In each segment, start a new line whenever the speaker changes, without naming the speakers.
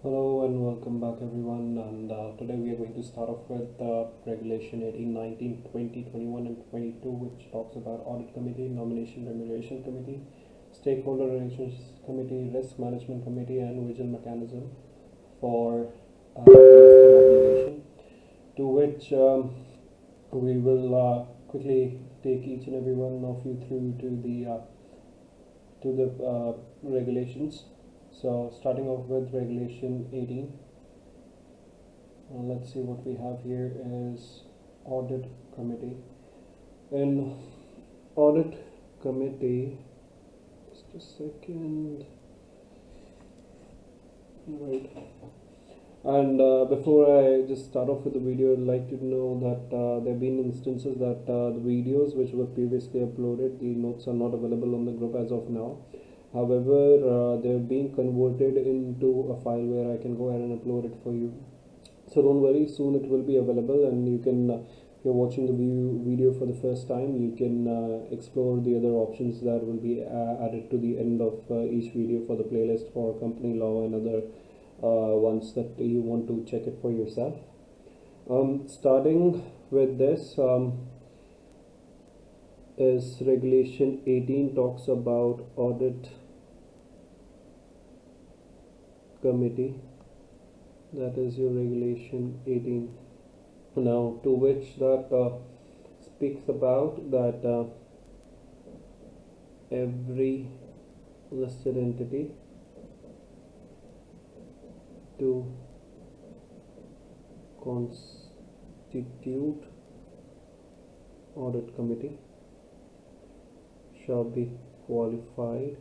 Hello and welcome back everyone, and today we are going to start off with Regulation 18, 19, 20, 21 and 22, which talks about Audit Committee, Nomination Remuneration Committee, Stakeholder Relations Committee, Risk Management Committee and Vision Mechanism for listing obligation, to which we will quickly take each and every one of you through to the regulations. So starting off with Regulation 18, let's see what we have here is Audit Committee. In Audit Committee, just a second, right. And before I just start off with the video, I'd like to know that there have been instances that the videos which were previously uploaded, the notes are not available on the group as of now. However, they're being converted into a file where I can go ahead and upload it for you. So don't worry, soon it will be available, and you can, if you're watching the video for the first time, you can explore the other options that will be added to the end of each video for the playlist for company law and other ones that you want to check it for yourself. Starting with this is Regulation 18, talks about Audit Committee. That is your Regulation 18. Now, to which that speaks about that every listed entity to constitute audit committee shall be qualified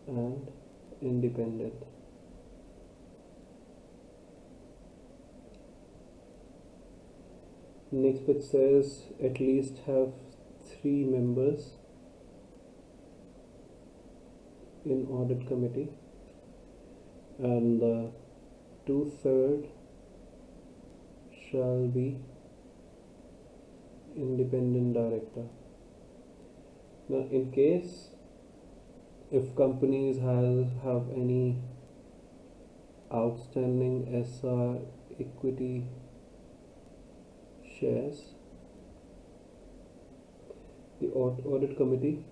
and independent. Next bit says at least have 3 members in audit committee, and 2/3 shall be independent director. Now, in case if companies have any outstanding SR equity shares, the audit committee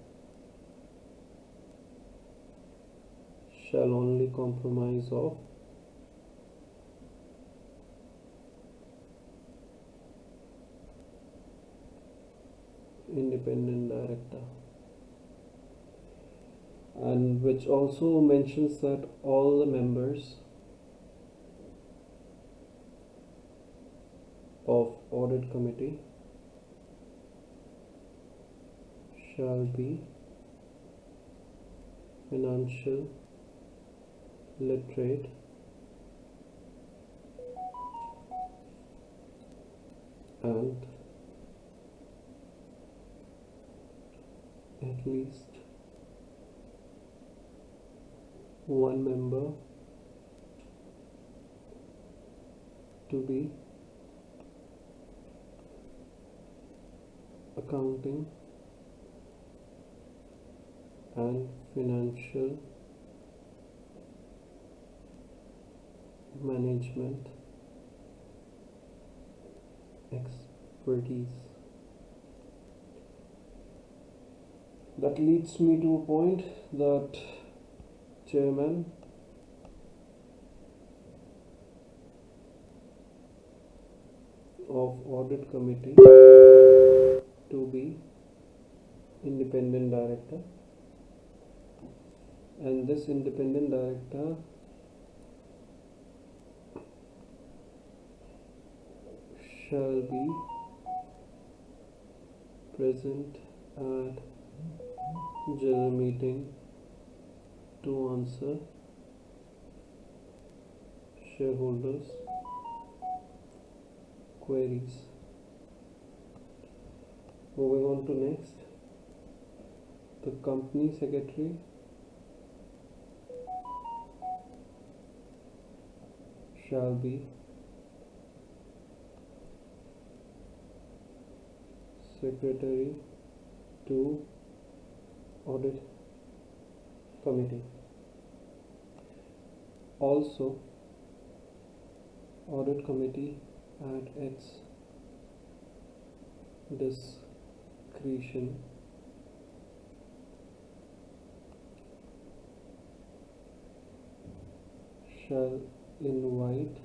shall only compromise of independent director, and which also mentions that all the members of audit committee shall be financial literate and at least one member to be accounting and financial management expertise. That leads me to a point that chairman of audit committee to be independent director, and this independent director shall be present at general meeting to answer shareholders' queries. Moving on to next, the company secretary shall be secretary to audit committee. Also, audit committee at its discretion shall invite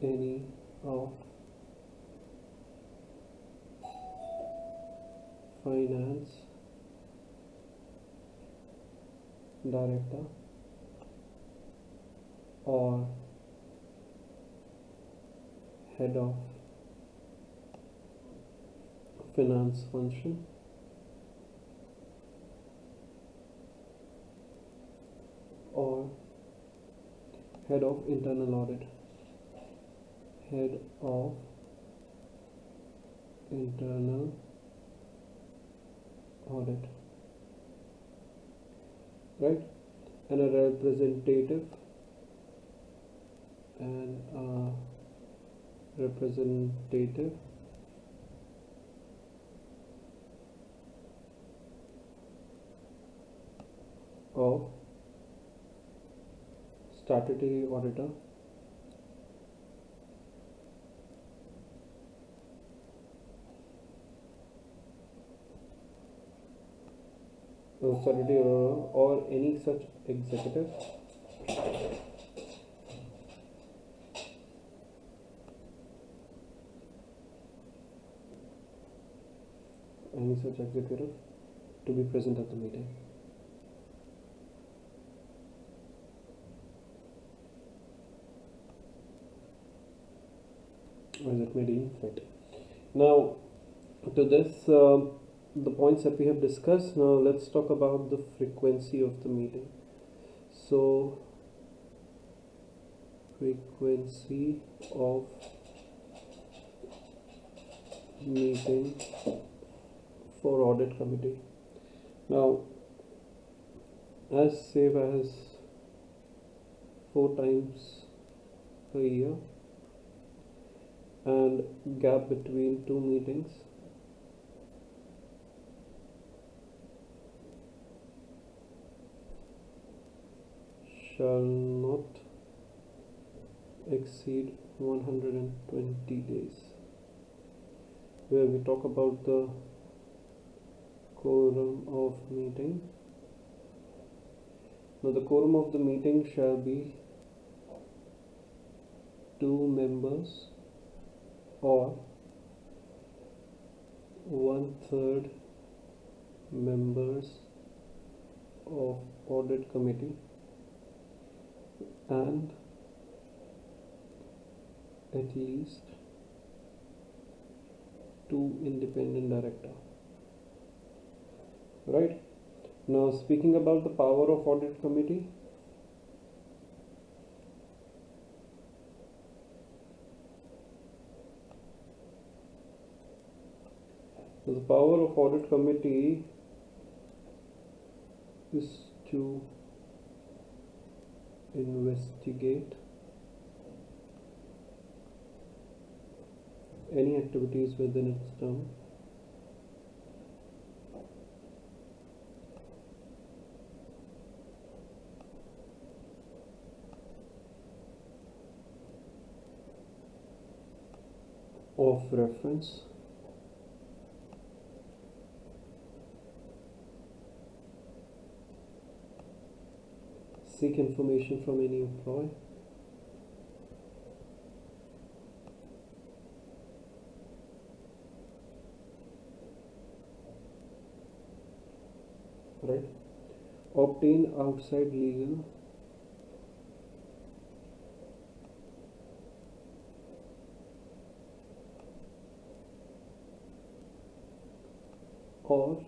any of finance director or head of finance function or head of internal audit, head of internal audit, right? And a representative of statutory auditor or any such executive to be present at the meeting. As it may deem fit. Now, to this, the points that we have discussed. Now, let's talk about the frequency of the meeting. So, frequency of meeting for audit committee. Now, as save as 4 times a year, and gap between 2 meetings shall not exceed 120 days, where we talk about the quorum of meeting. Now the quorum of the meeting shall be 2 members or 1/3 members of audit committee and at least 2 independent director. Right? Now, speaking about the power of audit committee, the power of audit committee is to investigate any activities within its term of reference seek information from any employee right, obtain outside legal or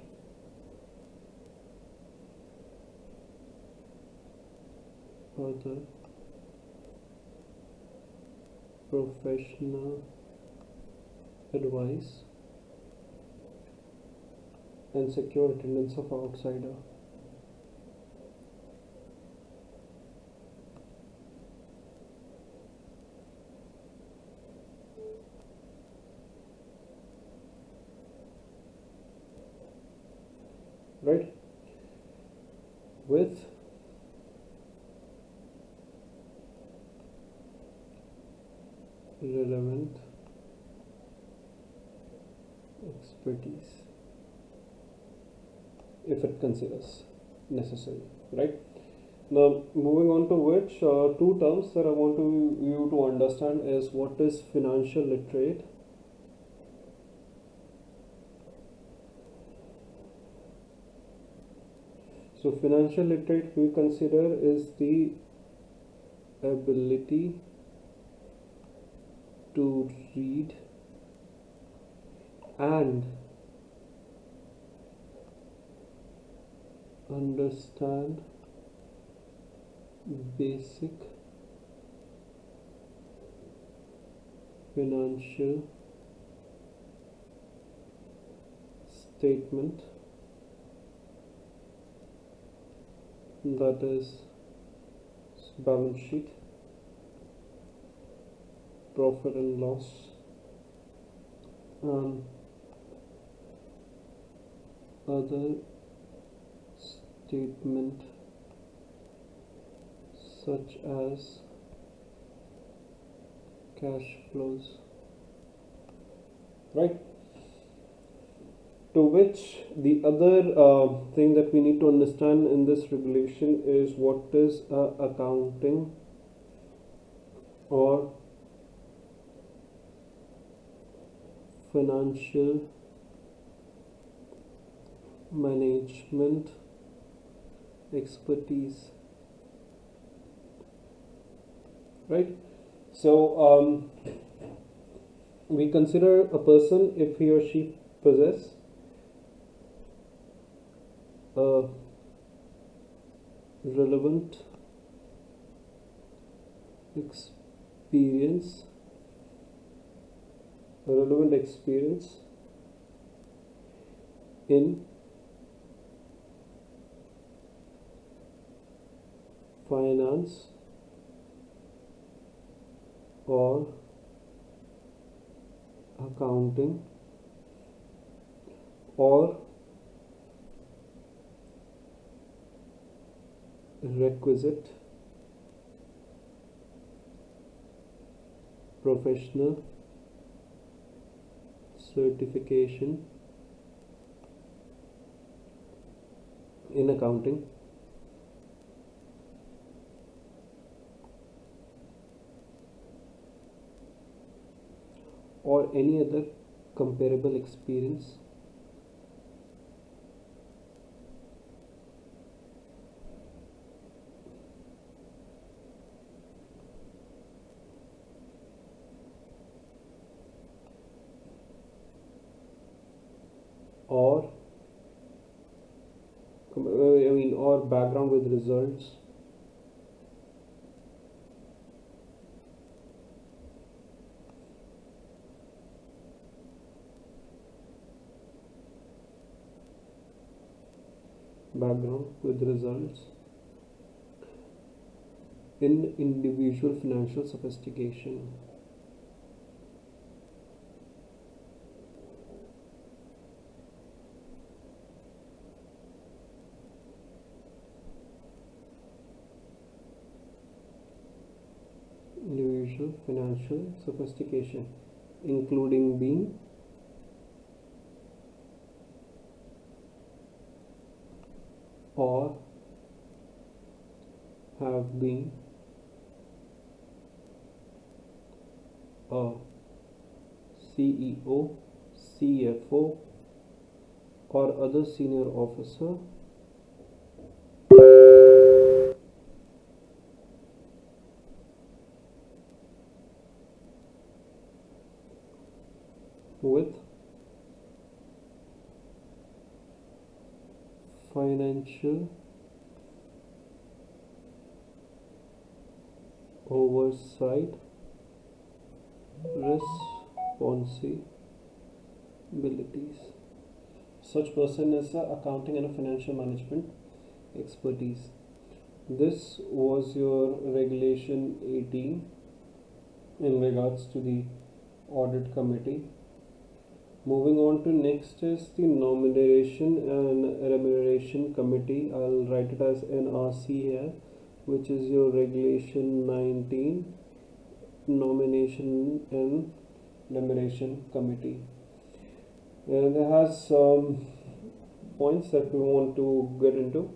other professional advice and secure attendance of outsider. Right? With relevant expertise if it considers necessary, right? Now, moving on to which two terms that I want you to understand is what is financial literate So financial literate we consider is the ability to read and understand basic financial statement, that is balance sheet, profit and loss, and other statement such as cash flows, right? To which the other thing that we need to understand in this regulation is what is accounting or financial management expertise, right? So we consider a person if he or she possess a relevant experience in finance or accounting or requisite professional certification in accounting or any other comparable experience or or background with results in individual financial sophistication. Individual financial sophistication, including being or have been a CEO, CFO, or other senior officer with financial oversight responsibilities. Such person is accounting and financial management expertise. This was your regulation 18 in regards to the audit committee. Moving on to next is the nomination and remuneration committee. I'll write it as NRC here, which is your regulation 19 Nomination and Elimination Committee. And it has some points that we want to get into.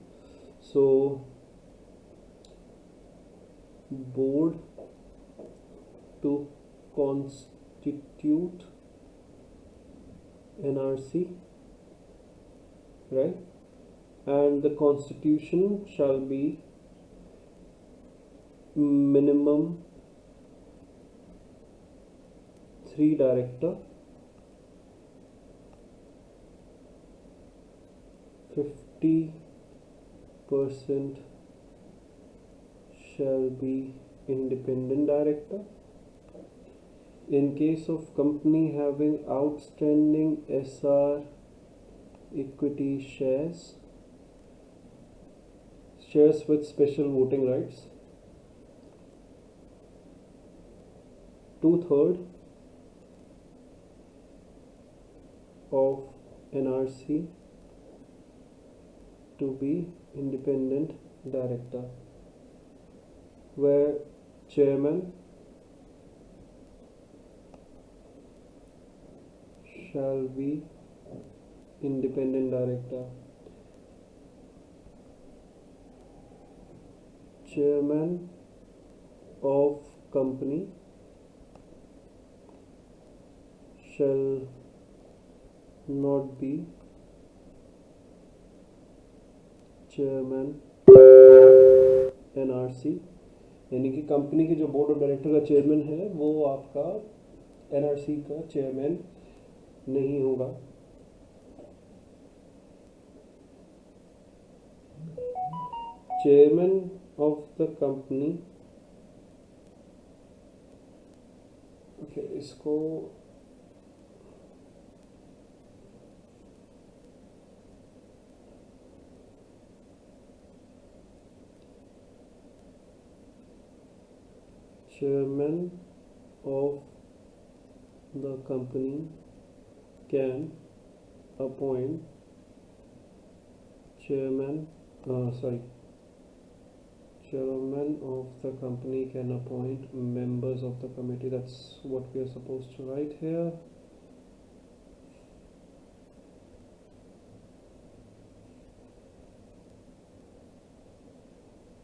So, board to constitute NRC, right? And the constitution shall be minimum 3 director, 50% shall be independent director. In case of company having outstanding SR equity shares with special voting rights, 2/3 of NRC to be independent director, where chairman shall be independent director. Chairman of company shall not be chairman NRC, यानी कि company की जो board of director का chairman है वो आपका NRC का chairman नहीं होगा. Chairman of the company, okay, इसको chairman of the company can appoint chairman of the company can appoint members of the committee. That's what we are supposed to write here.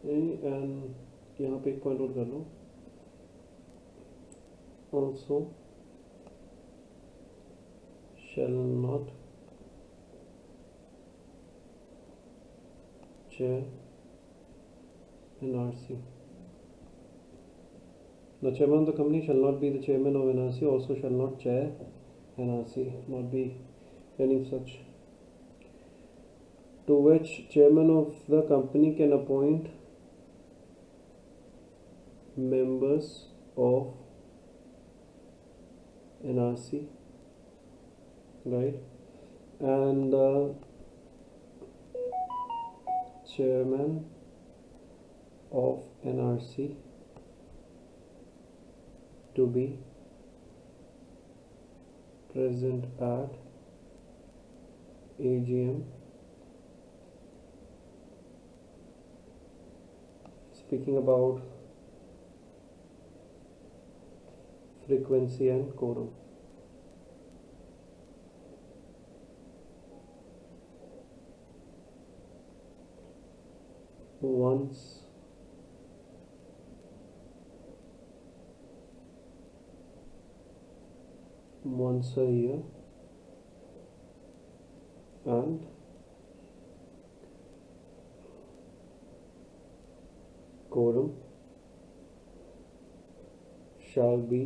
And यहाँ पे एक point और कर लो. Also shall not chair NRC. The chairman of the company shall not be the chairman of NRC, also shall not chair NRC, not be any such. To which chairman of the company can appoint members of NRC, right? And the chairman of NRC to be present at AGM. Speaking about frequency and quorum. Once a year, and quorum shall be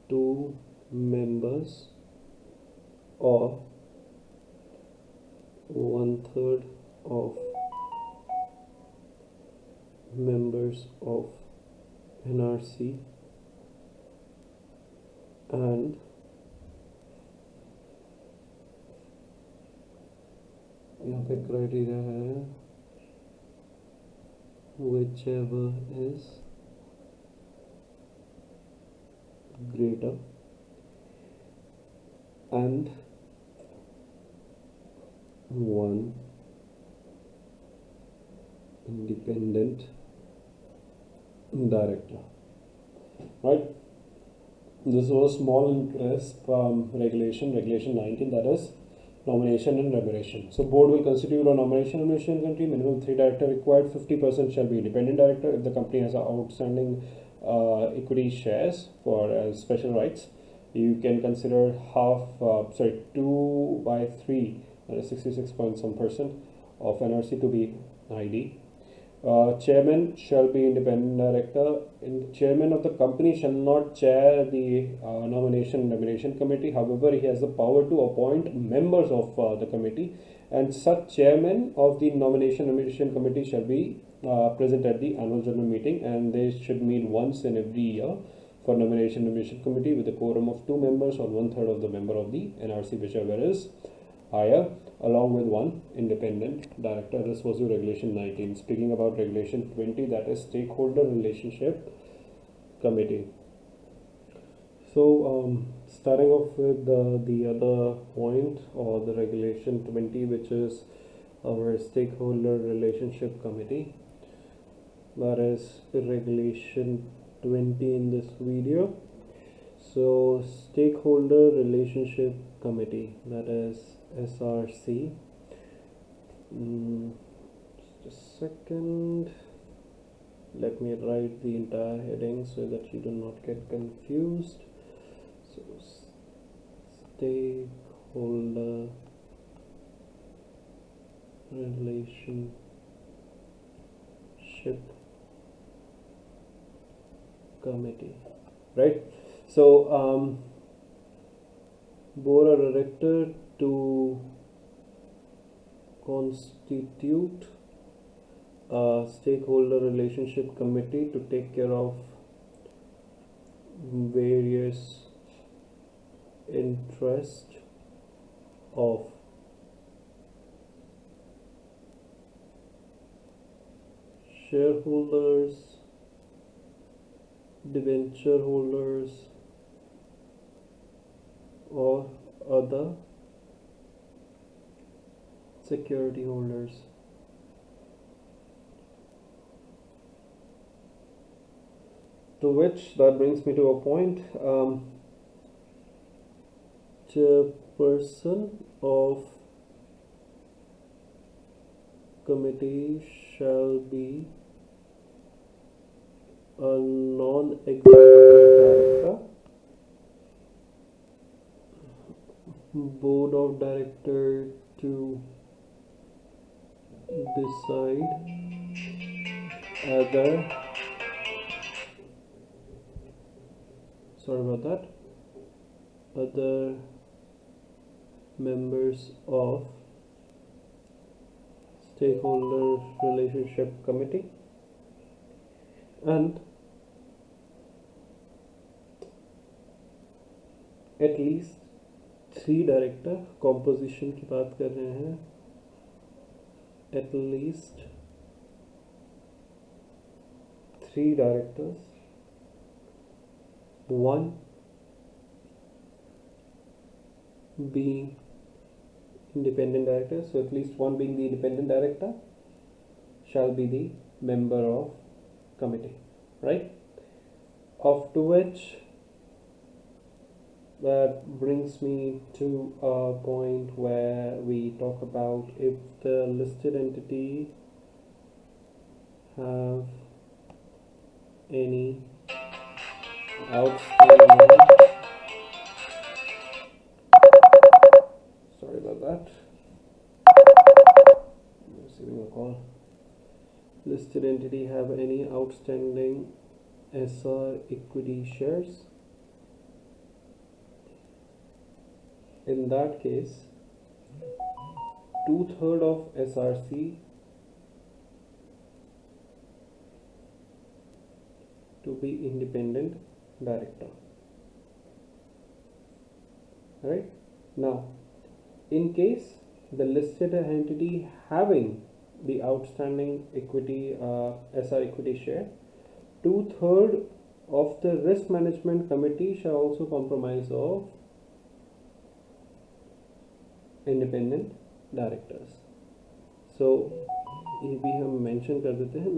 2 members or 1/3 of members of NRC, and यहाँ पे criteria है whichever is greater, and 1 independent director. Right? This was small and crisp regulation 19, that is nomination and remuneration. So board will constitute a nomination and remuneration committee. Minimum 3 director required. 50% shall be independent director. If the company has outstanding equity shares for special rights, you can consider 2 by 3, that is 66 point some percent of NRC to be ID. Chairman shall be independent director. Chairman of the company shall not chair the nomination and remuneration committee. However, he has the power to appoint members of the committee, and such chairman of the nomination and remuneration committee shall be present at the annual general meeting, and they should meet once in every year for nomination and remuneration committee with a quorum of 2 members or 1/3 of the member of the NRC, whichever is higher, along with one independent director. This was the regulation 19. Speaking about regulation 20, that is stakeholder relationship committee. So starting off with the other point, or the regulation 20, which is our stakeholder relationship committee. That is regulation 20 in this video. So stakeholder relationship committee, that is SRC. Just a second, let me write the entire heading so that you do not get confused. So stakeholder relationship committee, right? So board of director to constitute a stakeholder relationship committee to take care of various interests of shareholders, debenture holders, or other security holders. To which that brings me to a point. Chairperson of committee shall be a non-executive director. Board of director to decide other members of stakeholder relationship committee, and at least 3 director. Composition की बात कर रहे हैं. At least 3 directors, 1 being independent director. So at least 1 being the independent director shall be the member of committee, right? After which, that brings me to a point where we talk about if the listed entity have any outstanding, sorry about that, I'm receiving a call. Listed entity have any outstanding SR equity shares. In that case, 2/3 of SRC to be independent director. Right? Now, in case the listed entity having the outstanding equity SR equity share, 2/3 of the risk management committee shall also comprise of independent directors. So ये भी हम mention कर देते हैं.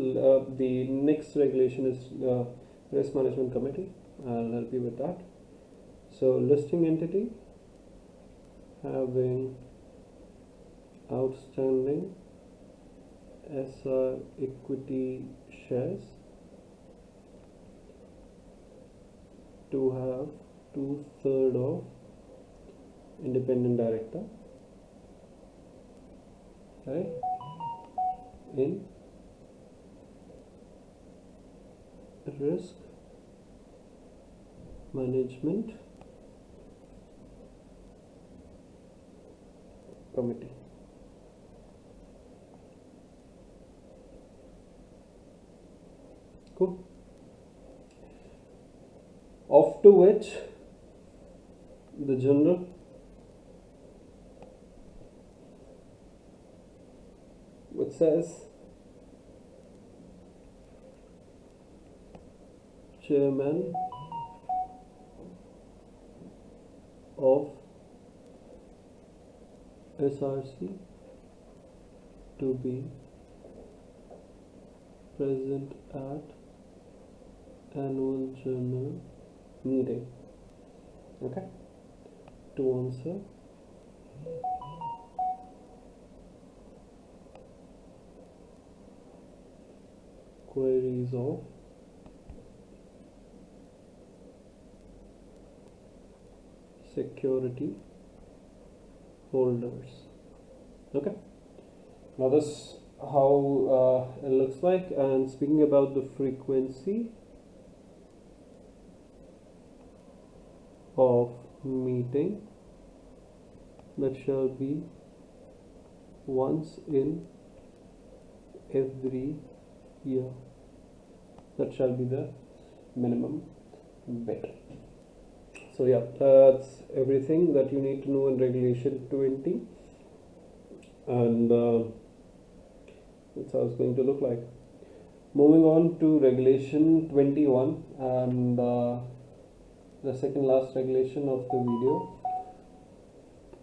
The next regulation is risk management committee. I'll help you with that. So listing entity having outstanding SR equity shares to have 2/3 of independent director, right, in risk management committee. Cool. After which the general which says chairman of SRC to be present at annual general meeting, okay, to answer queries of security holders. Okay, now this how it looks like. And speaking about the frequency of meeting, that shall be once in every year. That shall be the minimum bit. So yeah, that's everything that you need to know in regulation 20, and that's how it's going to look like. Moving on to regulation 21, and the second last regulation of the video.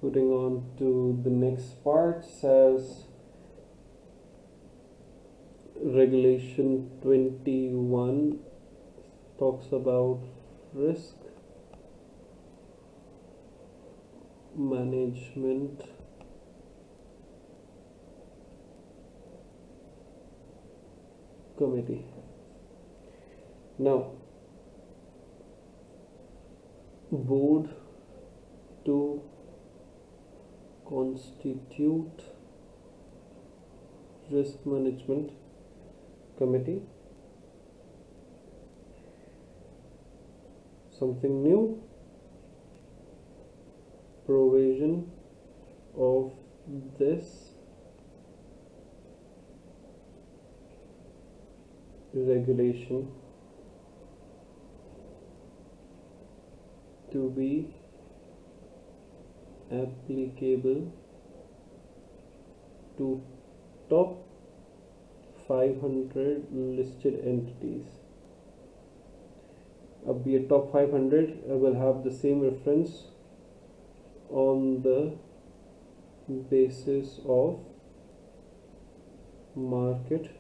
Putting on to the next part, says regulation 21 talks about risk management committee. Now, board to constitute risk management committee, something new, provision of this regulation to be applicable to top 500 listed entities. अब ये top 500 will have the same reference on the basis of market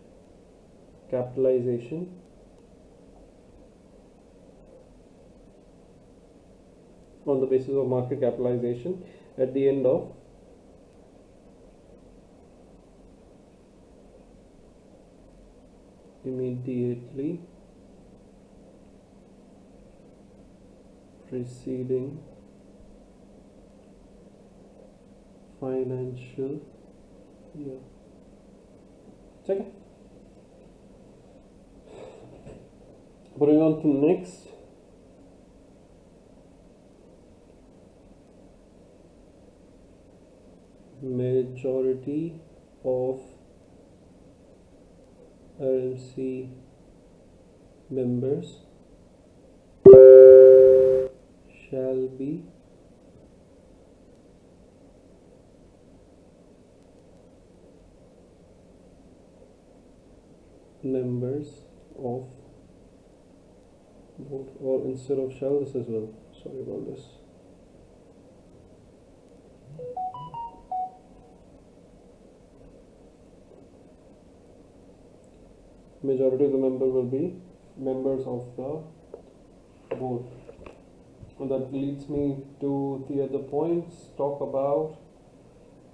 capitalization, on the basis of market capitalization at the end of immediately preceding financial year. Check it. Putting on to next. Majority of RMC members shall be members of board, or instead of shall, this as well. Sorry about this. majority of the members will be members of the board. And that leads me to the other points. Talk about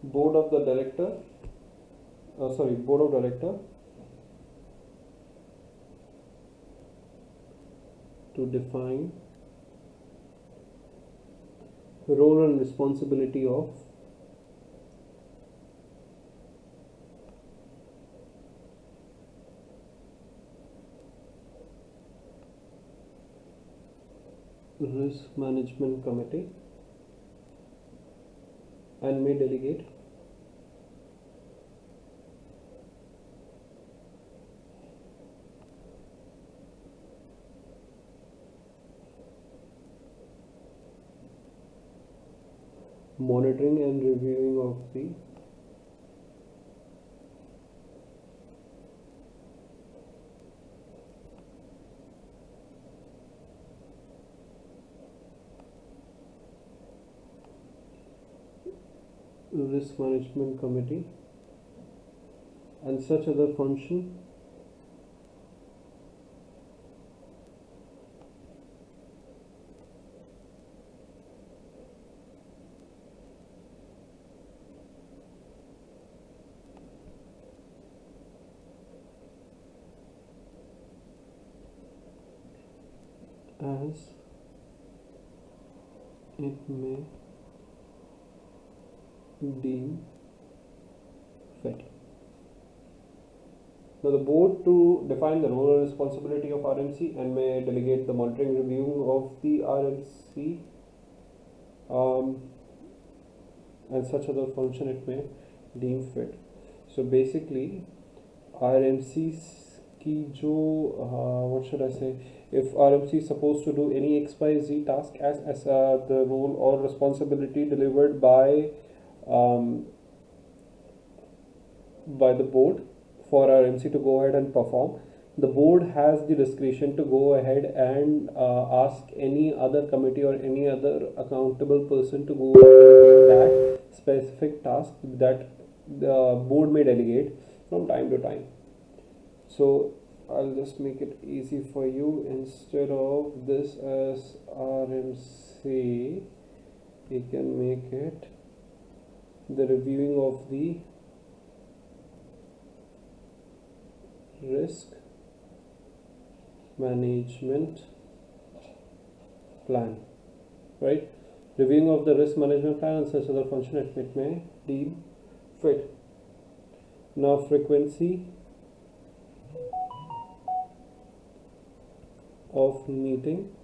board of director. To define role and responsibility of risk management committee and may delegate monitoring and reviewing of the risk management committee and such other function as it may deem fit. Now, the board to define the role and responsibility of RMC and may delegate the monitoring review of the RMC and such other function it may deem fit. So basically, RMC's की जो what should I say? If RMC is supposed to do any XYZ task as the role or responsibility delivered by the board for RMC to go ahead and perform, the board has the discretion to go ahead and ask any other committee or any other accountable person to go ahead and do that specific task that the board may delegate from time to time. So I'll just make it easy for you. Instead of this as RMC, we can make it the reviewing of the risk management plan, right? Reviewing of the risk management plan and such other function it may deem fit. Now, frequency of meeting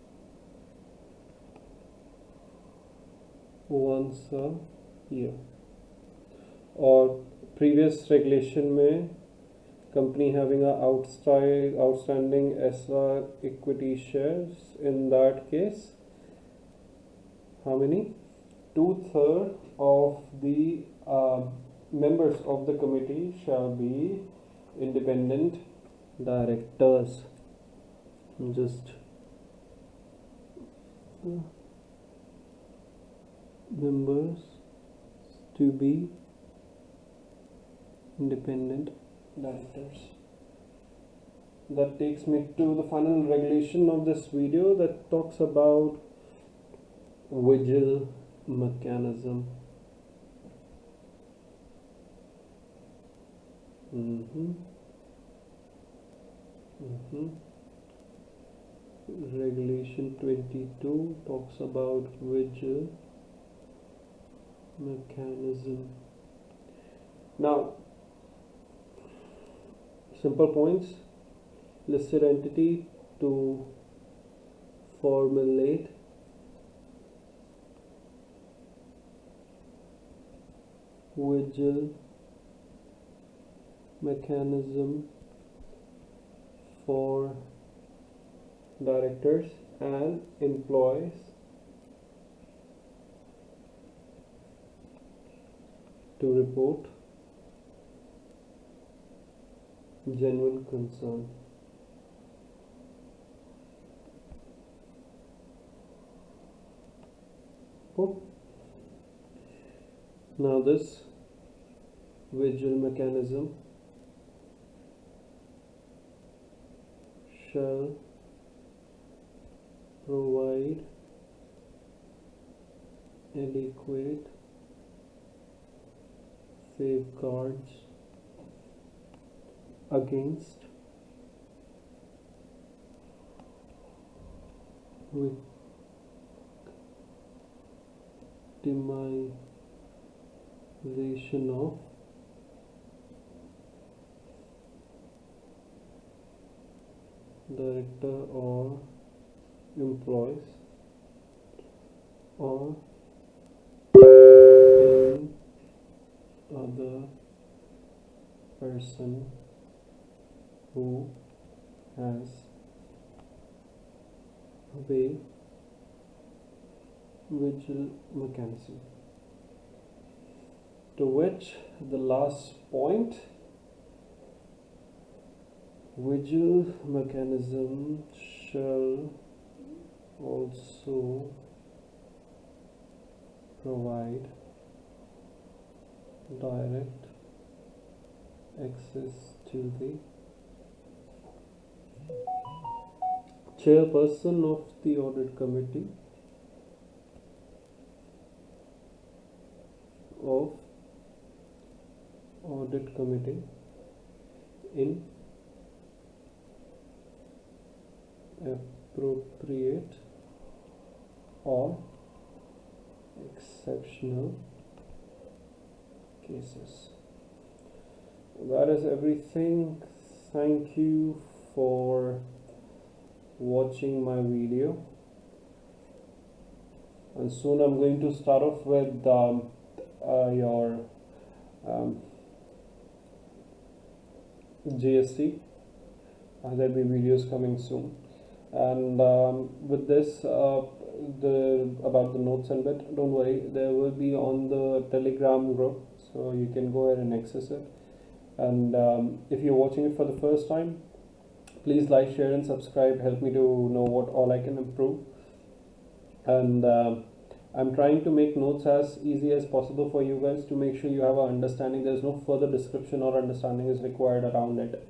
once a year, or previous regulation में company having a outstanding SR equity shares, in that case how many? 2/3 of the members of the committee shall be independent directors. Just members to be independent directors. That takes me to the final regulation of this video that talks about vigil mechanism. Regulation 22 talks about vigil mechanism. Now, simple points: listed entity to formulate vigil mechanism for directors and employees to report genuine concern. Now, this vigil mechanism shall provide adequate safeguards against victimization of director or employees or any other person who has a vigil mechanism. To which the last point, vigil mechanism shall also provide direct access to the chairperson of the audit committee in appropriate or exceptional cases. That is everything. Thank you for watching my video, and soon I'm going to start off with your GST. There'll be videos coming soon, and with this about the notes and bit, don't worry, there will be on the Telegram group, so you can go ahead and access it. And if you're watching it for the first time, please like, share and subscribe. Help me to know what all I can improve. And I'm trying to make notes as easy as possible for you guys to make sure you have an understanding. There's no further description or understanding is required around it.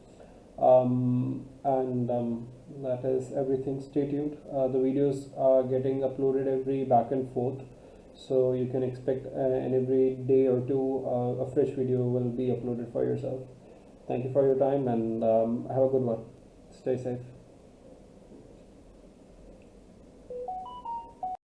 That is everything. Stay tuned. The videos are getting uploaded every back and forth, so you can expect in every day or two a fresh video will be uploaded for yourself. Thank you for your time, and have a good one. Stay safe.